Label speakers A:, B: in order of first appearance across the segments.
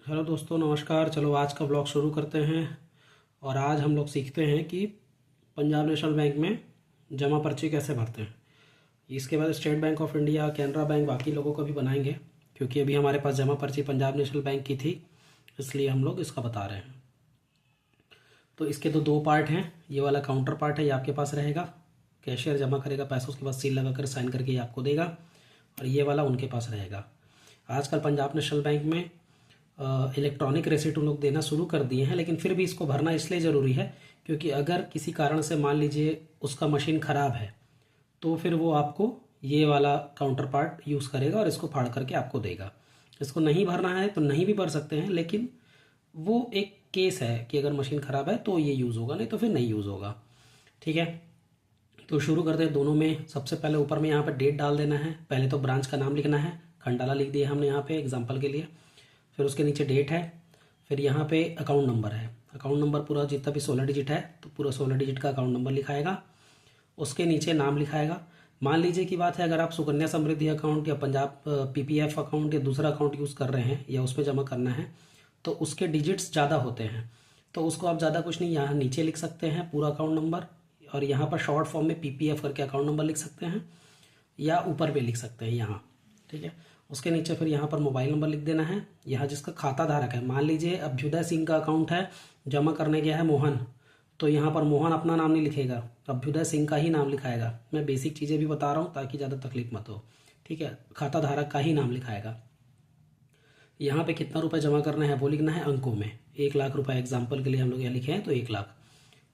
A: Hello दोस्तों, नमस्कार। चलो आज का ब्लॉग शुरू करते हैं। और आज हम लोग सीखते हैं कि पंजाब नेशनल बैंक में जमा पर्ची कैसे भरते हैं। इसके बाद state bank of India, Canara bank, बाकी लोगों को भी बनाएंगे, क्योंकि अभी हमारे पास जमा पर्ची पंजाब नेशनल बैंक की थी, इसलिए हम लोग इसका बता रहे हैं। तो इसके तो दो पार्ट हैं। ये वाला काउंटर पार्ट है, ये आपके पास रहेगा। कैशियर जमा करेगा पैसा, उसके बाद सील लगा कर साइन करके ये आपको देगा, और ये वाला उनके पास रहेगा। आजकल पंजाब नेशनल बैंक में इलेक्ट्रॉनिक रेसिट उन लोग देना शुरू कर दिए हैं, लेकिन फिर भी इसको भरना इसलिए ज़रूरी है क्योंकि अगर किसी कारण से मान लीजिए उसका मशीन ख़राब है, तो फिर वो आपको ये वाला काउंटर पार्ट यूज़ करेगा और इसको फाड़ करके आपको देगा। इसको नहीं भरना है तो नहीं भी भर सकते हैं, लेकिन वो एक केस है कि अगर मशीन ख़राब है तो ये यूज़ होगा, नहीं तो फिर नहीं यूज़ होगा। ठीक है, तो शुरू करते हैं दोनों में। सबसे पहले ऊपर में यहाँ पर डेट डाल देना है। पहले तो ब्रांच का नाम लिखना है, खंडाला लिख दिया हमने यहाँ पे एग्जांपल के लिए। फिर उसके नीचे डेट है, फिर यहाँ पे अकाउंट नंबर है। अकाउंट नंबर पूरा जितना भी 16 डिजिट है तो पूरा 16 डिजिट का अकाउंट नंबर लिखाएगा। उसके नीचे नाम लिखाएगा। मान लीजिए की बात है, अगर आप सुकन्या समृद्धि अकाउंट या पंजाब पीपीएफ अकाउंट या दूसरा अकाउंट यूज़ कर रहे हैं या उसमें जमा करना है, तो उसके डिजिट्स ज़्यादा होते हैं, तो उसको आप ज़्यादा कुछ नहीं, यहाँ नीचे लिख सकते हैं पूरा अकाउंट नंबर, और यहाँ पर शॉर्ट फॉर्म में पीपीएफ करके अकाउंट नंबर लिख सकते हैं, या ऊपर पे लिख सकते हैं यहाँ। ठीक है, उसके नीचे फिर यहाँ पर मोबाइल नंबर लिख देना है। यहाँ जिसका खाता धारक है, मान लीजिए अभ्युदय सिंह का अकाउंट है, जमा करने गया है मोहन, तो यहाँ पर मोहन अपना नाम नहीं लिखेगा, अभ्युदय सिंह का ही नाम लिखाएगा। मैं बेसिक चीज़ें भी बता रहा हूँ ताकि ज़्यादा तकलीफ मत हो। ठीक है, खाता धारक का ही नाम लिखाएगा। यहाँ पे कितना रुपए जमा करना है वो लिखना है अंकों में। 1 लाख रुपए एग्जाम्पल के लिए हम लोग यहाँ लिखे हैं, तो 1 लाख।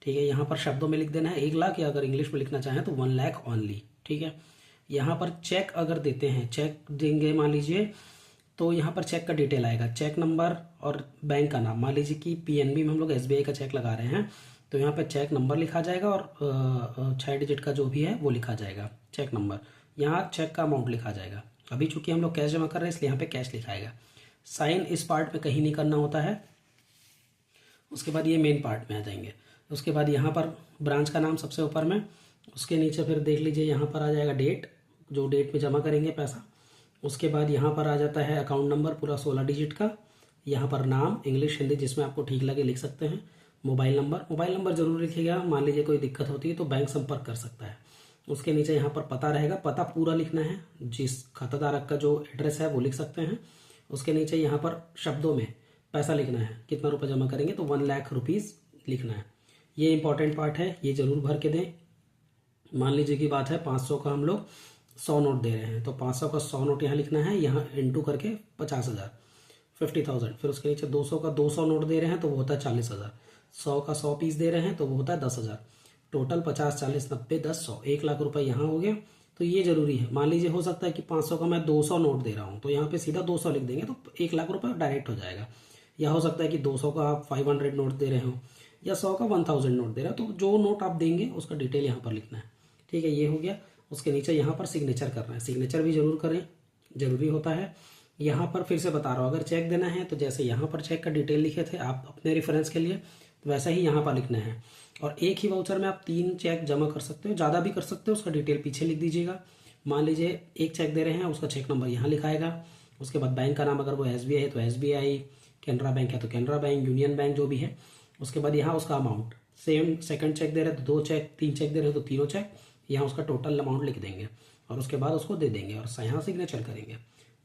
A: ठीक है, यहाँ पर शब्दों में लिख देना है 1 लाख, या अगर इंग्लिश में लिखना चाहें तो 1 लाख ओनली। ठीक है, यहाँ पर चेक अगर देते हैं, चेक देंगे मान लीजिए, तो यहाँ पर चेक का डिटेल आएगा, चेक नंबर और बैंक का नाम। मान लीजिए कि पीएनबी में हम लोग एसबीआई का चेक लगा रहे हैं, तो यहाँ पर चेक नंबर लिखा जाएगा और 6 डिजिट का जो भी है वो लिखा जाएगा, चेक नंबर। यहाँ चेक का अमाउंट लिखा जाएगा। अभी चूंकि हम लोग कैश जमा कर रहे हैं इसलिए यहाँ पे कैश लिखाएगा। साइन इस पार्ट में कहीं नहीं करना होता है। उसके बाद ये मेन पार्ट में आ जाएंगे। उसके बाद यहाँ पर ब्रांच का नाम सबसे ऊपर में, उसके नीचे फिर देख लीजिए यहाँ पर आ जाएगा डेट, जो डेट में जमा करेंगे पैसा। उसके बाद यहाँ पर आ जाता है अकाउंट नंबर पूरा 16 डिजिट का। यहाँ पर नाम इंग्लिश हिंदी जिसमें आपको ठीक लगे लिख सकते हैं। मोबाइल नंबर जरूर लिखिएगा, मान लीजिए कोई दिक्कत होती है तो बैंक संपर्क कर सकता है। उसके नीचे यहाँ पर पता रहेगा, पता पूरा लिखना है, जिस खाताधारक का जो एड्रेस है वो लिख सकते हैं। उसके नीचे यहाँ पर शब्दों में पैसा लिखना है, कितना रुपये जमा करेंगे तो 1 लाख रुपीज़ लिखना है। ये इंपॉर्टेंट पार्ट है, ये जरूर भर के दें। मान लीजिए की बात है 500 का हम लोग 100 नोट दे रहे हैं, तो 500 का 100 नोट यहाँ लिखना है, यहाँ इंटू करके 50,000, 50,000। फिर उसके नीचे 200 का 200 नोट दे रहे हैं तो वो होता है 40,000। 100 का 100 पीस दे रहे हैं तो वो होता है 10,000। टोटल 50, 40, 90, 10, 100, 1 लाख रुपए यहाँ हो गया। तो ये जरूरी है। मान लीजिए हो सकता है कि 500 का मैं 200 नोट दे रहा हूँ, तो यहाँ पे सीधा 200 लिख देंगे तो 1 लाख रुपए डायरेक्ट हो जाएगा। या हो सकता है कि 200 का आप 500 नोट दे रहे हो, या 100 का 1000 नोट दे रहे हो, तो जो नोट आप देंगे उसका डिटेल यहाँ पर लिखना है। ठीक है, ये हो गया। उसके नीचे यहाँ पर सिग्नेचर करना है, सिग्नेचर भी जरूर करें, जरूरी होता है। यहाँ पर फिर से बता रहा हूँ, अगर चेक देना है तो जैसे यहाँ पर चेक का डिटेल लिखे थे आप अपने रेफरेंस के लिए, तो वैसा ही यहाँ पर लिखना है। और एक ही वाउचर में आप 3 चेक जमा कर सकते हो, ज़्यादा भी कर सकते हो, उसका डिटेल पीछे लिख दीजिएगा। मान लीजिए एक चेक दे रहे हैं, उसका चेक नंबर यहाँ लिखाएगा। उसके बाद बैंक का नाम, अगर वो एसबीआई है तो एसबीआई, कैनरा बैंक है तो कैनरा बैंक, यूनियन बैंक जो भी है। उसके बाद यहाँ उसका अमाउंट सेम, सेकंड चेक दे रहे हैं तो 2 चेक, 3 चेक दे रहे हैं तो तीनों चेक, यहाँ उसका टोटल अमाउंट लिख देंगे और उसके बाद उसको दे देंगे और यहाँ सिग्नेचर करेंगे।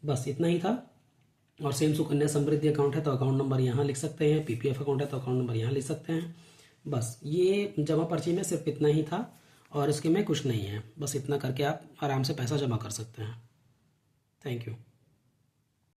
A: बस इतना ही था। और सेम सुकन्या समृद्धि अकाउंट है तो अकाउंट नंबर यहाँ लिख सकते हैं, पीपीएफ अकाउंट है तो अकाउंट नंबर यहाँ लिख सकते हैं। बस ये जमा पर्ची में सिर्फ इतना ही था और इसके में कुछ नहीं है। बस इतना करके आप आराम से पैसा जमा कर सकते हैं। Thank you.